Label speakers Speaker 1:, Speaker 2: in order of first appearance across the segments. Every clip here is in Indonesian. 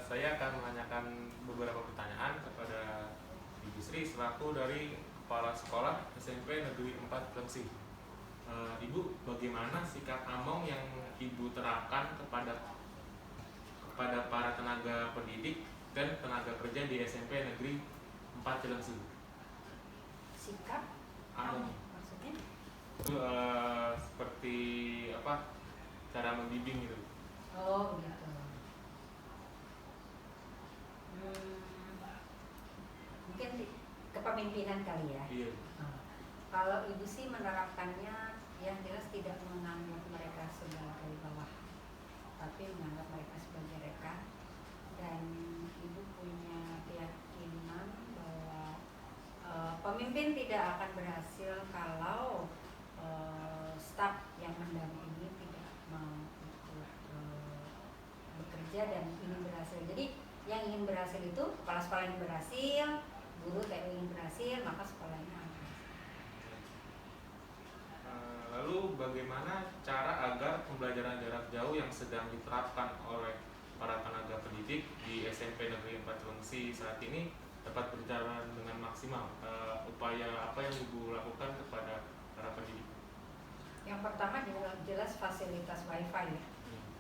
Speaker 1: saya akan menanyakan beberapa pertanyaan kepada Ibu Sri selaku dari Kepala Sekolah SMP Negeri 4 Cilengsi. Ibu, bagaimana sikap Among yang Ibu terapkan kepada para tenaga pendidik dan tenaga kerja di SMP Negeri 4 Cilengsi?
Speaker 2: Sikap
Speaker 1: Among
Speaker 2: maksudnya?
Speaker 1: itu seperti apa? Cara membimbing gitu.
Speaker 2: Oh gitu. Mungkin kepemimpinan kali ya.
Speaker 1: Iya.
Speaker 2: Kalau ibu sih menerapkannya yang jelas tidak menganggap mereka sebagai bawah, tapi menganggap mereka sebagai rekan. Dan ibu punya keyakinan bahwa pemimpin tidak akan berhasil kalau staf yang mendampingi tidak mau ikut bekerja dan ingin berhasil. Jadi yang ingin berhasil itu kepala sekolah ingin berhasil, guru TU ingin berhasil, maka sekolahnya akan berhasil.
Speaker 1: Lalu bagaimana cara agar pembelajaran jarak jauh yang sedang diterapkan oleh para tenaga pendidik di SMP Negeri 4 Cilengsi saat ini dapat berjalan dengan maksimal? Upaya apa yang Ibu lakukan kepada para pendidik?
Speaker 2: Yang pertama jelas fasilitas WiFi ya.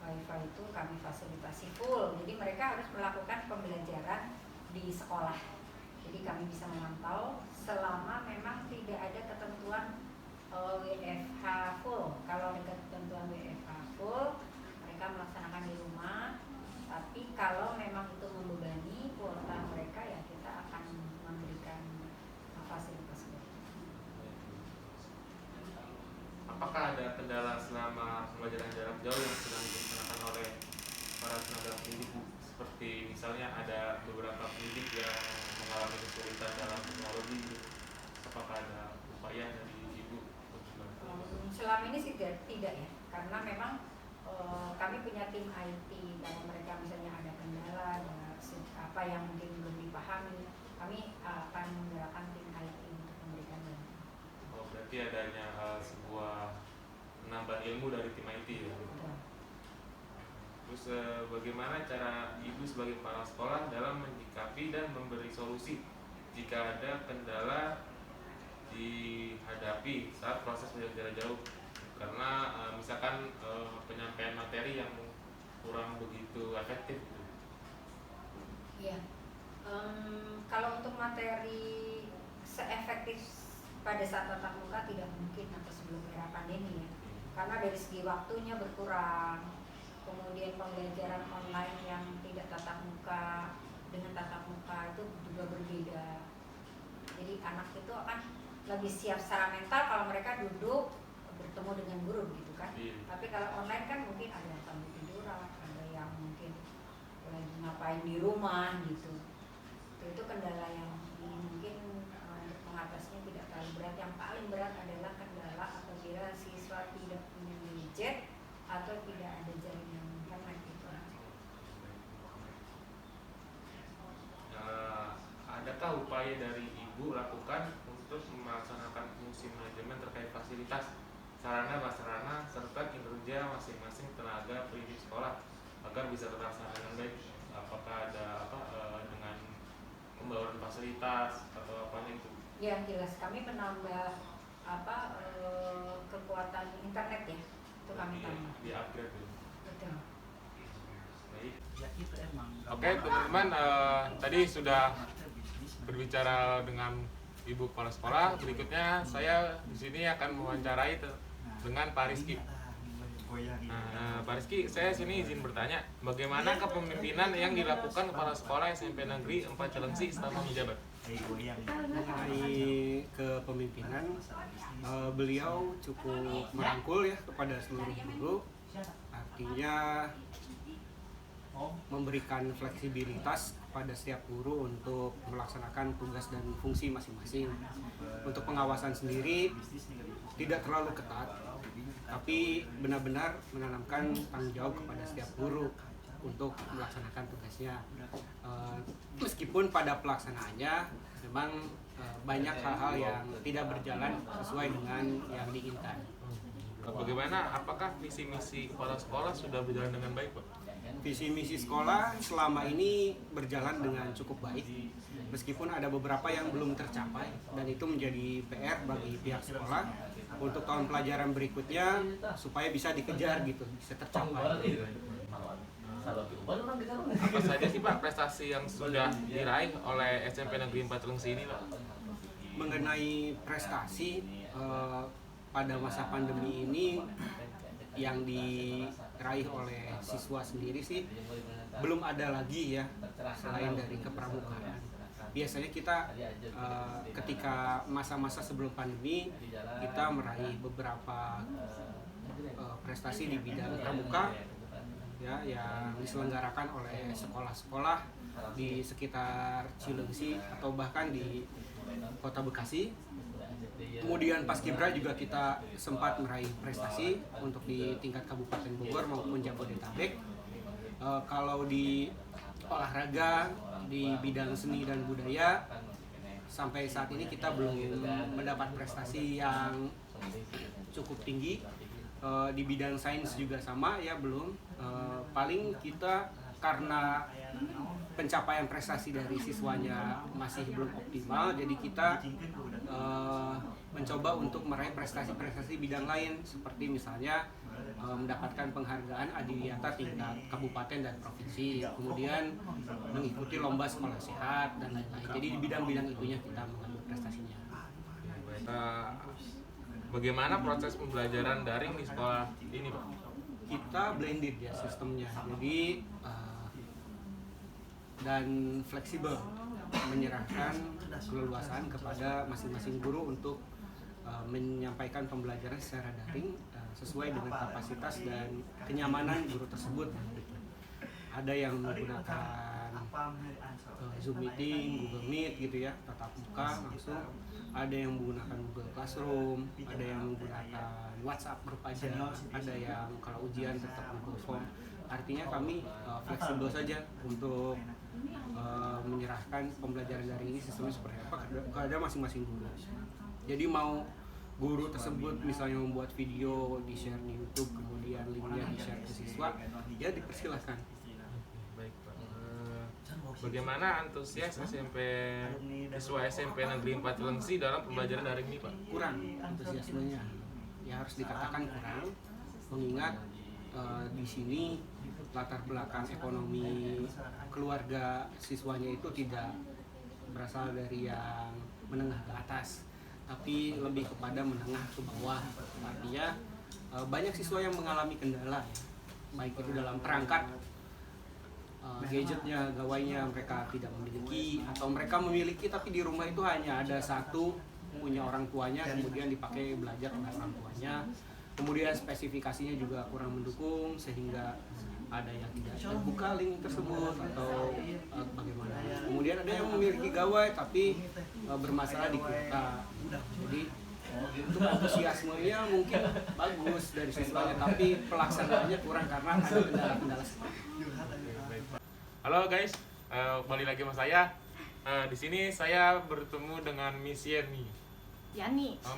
Speaker 2: WiFi itu kami fasilitasi full, jadi mereka harus melakukan pembelajaran di sekolah. Jadi kami bisa memantau selama memang tidak ada ketentuan WFH full. Kalau ada ketentuan WFH full, mereka melaksanakan di rumah. Tapi kalau memang itu membebani kuota mereka, ya kita akan memberikan fasilitas itu.
Speaker 1: Apakah ada kendala selama pembelajaran jarak jauh yang sedang dilaksanakan oleh para tenaga pendidik, seperti misalnya ada beberapa pendidik yang mengalami kesulitan dalam teknologi? Apakah ada upaya dari Ibu untuk membantu?
Speaker 2: Selama ini sih tidak ya, karena memang kami punya tim IT. Kalau mereka misalnya ada kendala, ada apa yang mungkin belum dipahami, kami akan menggerakkan tim IT untuk memberikan bantuan.
Speaker 1: Berarti adanya sebuah menambah ilmu dari tim IT ya. Terus bagaimana cara Ibu sebagai kepala sekolah dalam menyikapi dan memberi solusi jika ada kendala dihadapi saat proses belajar jarak jauh? Karena misalkan penyampaian materi yang kurang begitu efektif gitu.
Speaker 2: Iya. Kalau untuk materi seefektif pada saat tatap muka tidak mungkin atau sebelum era pandemi ya, karena dari segi waktunya berkurang, kemudian pembelajaran online yang tidak tatap muka dengan tatap muka itu juga berbeda. Jadi anak itu akan lebih siap secara mental kalau mereka duduk bertemu dengan guru gitu kan. Tapi kalau online kan mungkin ada yang sambil tiduran, ada yang mungkin lagi ngapain di rumah gitu. Itu kendala yang mungkin untuk mengatasinya tidak terlalu berat. Yang paling berat adalah kendala apabila siswa tidak punya gadget atau tidak ada jaringan internet gitu.
Speaker 1: Adakah upaya dari Ibu lakukan untuk melaksanakan fungsi manajemen terkait fasilitas, sarana prasarana serta kinerja masing-masing tenaga pendidik sekolah agar bisa terlaksana dengan baik? Apakah ada dengan pembaruan fasilitas atau apa itu?
Speaker 2: Ya jelas kami menambah kekuatan internet ya, itu kami tambah.
Speaker 1: Di upgrade itu.
Speaker 2: Betul.
Speaker 1: Baik.
Speaker 3: Ya, itu emang.
Speaker 1: Oke teman-teman, tadi sudah berbicara dengan Ibu Kepala Sekolah. Berikutnya saya di sini akan mewawancarai dengan Pak Rizky. Pak Rizky, saya sini izin bertanya, bagaimana kepemimpinan yang dilakukan Kepala Sekolah SMP Negeri 4 Cilengsi selama menjabat?
Speaker 4: Mengenai kepemimpinan, beliau cukup merangkul ya kepada seluruh guru, artinya memberikan fleksibilitas kepada setiap guru untuk melaksanakan tugas dan fungsi masing-masing. Untuk pengawasan sendiri tidak terlalu ketat, tapi benar-benar menanamkan tanggung jawab kepada setiap guru untuk melaksanakan tugasnya. Meskipun pada pelaksanaannya memang banyak hal-hal yang tidak berjalan sesuai dengan yang diinginkan.
Speaker 1: Bagaimana? Apakah visi misi kepala sekolah sudah berjalan dengan baik, Pak?
Speaker 4: Visi misi sekolah selama ini berjalan dengan cukup baik, meskipun ada beberapa yang belum tercapai, dan itu menjadi PR bagi pihak sekolah untuk tahun pelajaran berikutnya supaya bisa dikejar gitu, bisa tercapai.
Speaker 1: Apa saja sih Pak prestasi yang sudah diraih oleh SMP Negeri 4 Cilengsi ini Pak?
Speaker 4: Mengenai prestasi pada masa pandemi ini yang diraih oleh siswa sendiri sih belum ada lagi ya, selain dari kepramukaan. Biasanya kita ketika masa-masa sebelum pandemi kita meraih beberapa prestasi di bidang pramuka ya, yang diselenggarakan oleh sekolah-sekolah di sekitar Cilengsi atau bahkan di Kota Bekasi. Kemudian Paskibra juga kita sempat meraih prestasi untuk di tingkat Kabupaten Bogor maupun Jabodetabek. Kalau di olahraga, di bidang seni dan budaya, sampai saat ini kita belum mendapat prestasi yang cukup tinggi. Di bidang sains juga sama ya, belum. Paling kita karena pencapaian prestasi dari siswanya masih belum optimal, jadi kita mencoba untuk meraih prestasi-prestasi bidang lain, seperti misalnya mendapatkan penghargaan adiwiyata tingkat kabupaten dan provinsi, kemudian mengikuti lomba sekolah sehat dan lain-lain. Jadi di bidang-bidang itunya kita mengambil prestasinya.
Speaker 1: Bagaimana proses pembelajaran daring di sekolah ini Pak?
Speaker 4: Kita blended ya sistemnya, jadi dan fleksibel, menyerahkan keleluasaan kepada masing-masing guru untuk menyampaikan pembelajaran secara daring sesuai dengan kapasitas dan kenyamanan guru tersebut. Ada yang menggunakan Zoom meeting, Google Meet gitu ya, tatap muka langsung. Ada yang menggunakan Google Classroom, ada yang menggunakan WhatsApp grup aja, ada yang kalau ujian tetap Google Form. Artinya kami fleksibel saja untuk menyerahkan pembelajaran daring ini sistemnya seperti apa kepada masing-masing guru. Jadi mau guru tersebut misalnya membuat video di-share di YouTube, kemudian linknya di-share ke siswa, ya dipersilahkan.
Speaker 1: Baik Pak. Bagaimana antusias siswa SMP Negeri 4 Cilengsi dalam pembelajaran daring ini Pak?
Speaker 4: Kurang antusiasmenya, ya harus dikatakan kurang, mengingat di sini latar belakang ekonomi keluarga siswanya itu tidak berasal dari yang menengah ke atas, tapi lebih kepada menengah ke bawah. Artinya banyak siswa yang mengalami kendala ya, baik itu dalam perangkat gadgetnya, gawainya mereka tidak memiliki, atau mereka memiliki tapi di rumah itu hanya ada satu, punya orang tuanya, kemudian dipakai belajar oleh orang tuanya. Kemudian spesifikasinya juga kurang mendukung sehingga ada yang tidak terbuka link tersebut atau bagaimana. Kemudian ada yang memiliki gawai tapi bermasalah di kuota. Jadi untuk antusiasmenya mungkin bagus dari siswanya, tapi pelaksanaannya kurang karena ada kendala-kendala.
Speaker 1: Halo guys, kembali lagi sama saya. Di sini saya bertemu dengan Miss Yani.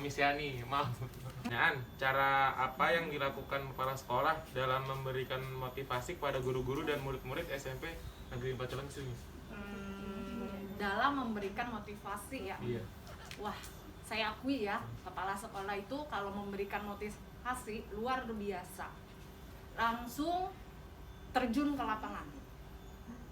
Speaker 1: Miss Yani, maaf. Pertanyaan, cara apa yang dilakukan para sekolah dalam memberikan motivasi kepada guru-guru dan murid-murid SMP Negeri 4 Cilengsi?
Speaker 3: Dalam memberikan motivasi ya.
Speaker 1: Iya.
Speaker 3: Wah, saya akui ya, kepala sekolah itu kalau memberikan motivasi luar biasa. Langsung terjun ke lapangan.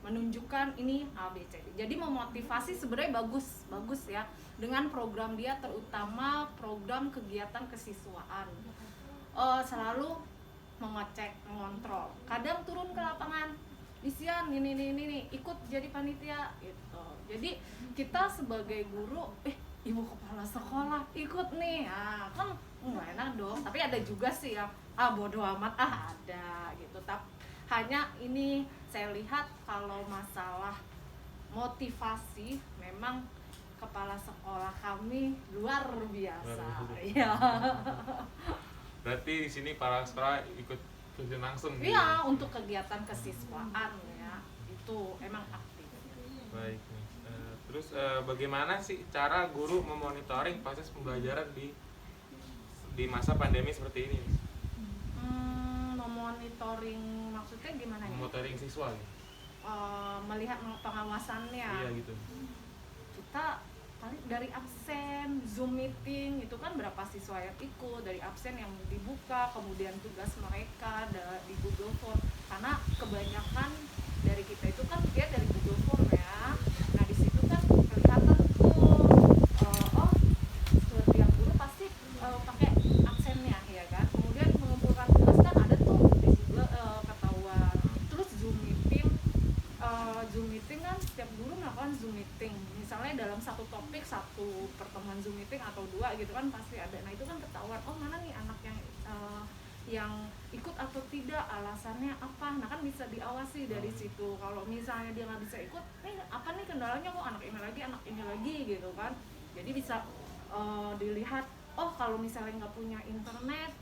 Speaker 3: Menunjukkan ini ABCD. Jadi memotivasi sebenarnya bagus ya, dengan program dia, terutama program kegiatan kesiswaan. Selalu mengecek, mengontrol. Kadang turun ke lapangan, Misian ini ikut jadi panitia gitu. Jadi kita sebagai guru, ibu kepala sekolah ikut nih, kan nggak enak dong. Tapi ada juga sih yang bodo amat ada gitu. Tapi hanya ini saya lihat kalau masalah motivasi memang kepala sekolah kami luar biasa. Iya.
Speaker 1: Berarti di sini para sekolah ikut terjun langsung.
Speaker 3: Iya, untuk kegiatan kesiswaan ya. Itu emang aktif.
Speaker 1: Baik nih. Terus bagaimana sih cara guru memonitoring proses pembelajaran di masa pandemi seperti ini?
Speaker 3: Memonitoring maksudnya gimana ya?
Speaker 1: monitoring siswa gitu.
Speaker 3: Melihat pengawasannya.
Speaker 1: Iya gitu.
Speaker 3: Kita paling dari absen, Zoom meeting itu kan berapa siswa yang ikut, dari absen yang dibuka, kemudian tugas mereka di Google Form. Karena kebanyakan dari kita itu kan dia dari Google Form ya. Nah di situ kan kelihatan tuh, oh setiap guru pasti pakai absennya ya kan. Kemudian mengumpulkan tugas kan ada tuh di situ ketahuan. Terus Zoom meeting kan setiap guru melakukan Zoom meeting. Misalnya dalam satu topik, satu pertemuan Zoom meeting atau dua gitu kan pasti ada. Nah itu kan ketahuan, oh mana nih anak yang ikut atau tidak, alasannya apa. Nah kan bisa diawasi dari situ. Kalau misalnya dia nggak bisa ikut, apa nih kendalanya, kok anak ini lagi gitu kan. Jadi bisa dilihat, oh kalau misalnya nggak punya internet,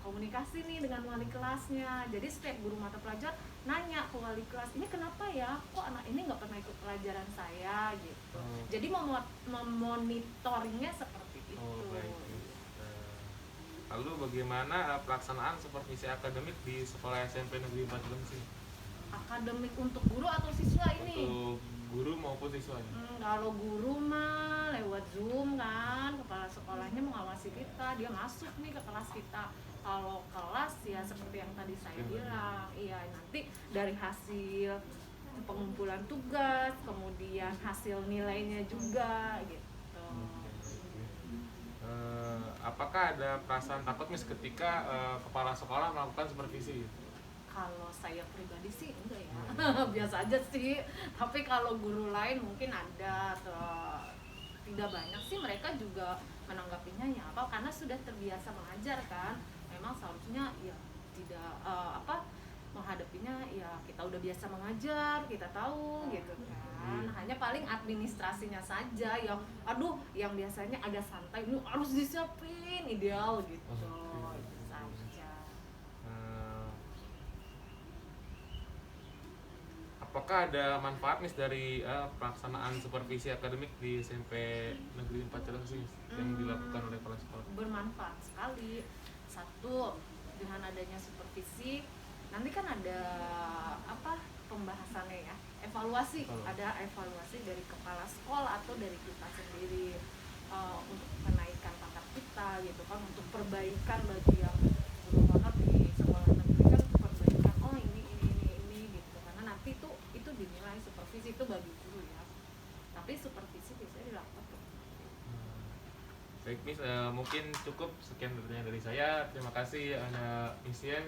Speaker 3: komunikasi nih dengan wali kelasnya. Jadi setiap guru mata pelajar nanya ke wali kelas, ini kenapa ya, kok anak ini nggak pernah ikut pelajaran saya gitu. Jadi memonitoringnya seperti itu.
Speaker 1: Baik. Lalu bagaimana pelaksanaan supervisi akademik di sekolah SMP Negeri 4 Cilengsi?
Speaker 3: Akademik untuk guru atau siswa ini?
Speaker 1: Untuk guru maupun siswa.
Speaker 3: Kalau guru mah lewat Zoom kan, kepala sekolahnya mengawasi kita, dia masuk nih ke kelas kita. Kalau kelas ya seperti yang tadi saya bilang, iya nanti dari hasil pengumpulan tugas, kemudian hasil nilainya juga gitu.
Speaker 1: Apakah ada perasaan takut mis ketika kepala sekolah melakukan supervisi?
Speaker 3: Kalau saya pribadi sih enggak ya, biasa aja sih. Tapi kalau guru lain mungkin ada, tidak banyak sih, mereka juga menanggapinya ya apa, karena sudah terbiasa mengajar kan. Memang seharusnya ya tidak menghadapinya ya kita udah biasa mengajar, kita tahu gitu kan. Hanya paling administrasinya saja yang yang biasanya agak santai, ini harus disiapin ideal gitu. Itu saja.
Speaker 1: Apakah ada manfaat mis dari pelaksanaan supervisi akademik di SMP Negeri 4 Cilengsi yang dilakukan oleh kepala sekolah?
Speaker 3: Bermanfaat sekali. Satu, dengan adanya supervisi nanti kan ada pembahasannya ya, evaluasi. Ada evaluasi dari kepala sekolah atau dari kita sendiri untuk menaikkan pangkat kita gitu kan, untuk perbaikan bagi yang guru banget di sekolah negeri kan, perbaikan ini gitu, karena nanti itu dinilai supervisi itu bagi guru ya, tapi supervisi biasanya dilakukan.
Speaker 1: Baik Miss, mungkin cukup sekian pertanyaan dari saya. Terima kasih Miss Yen.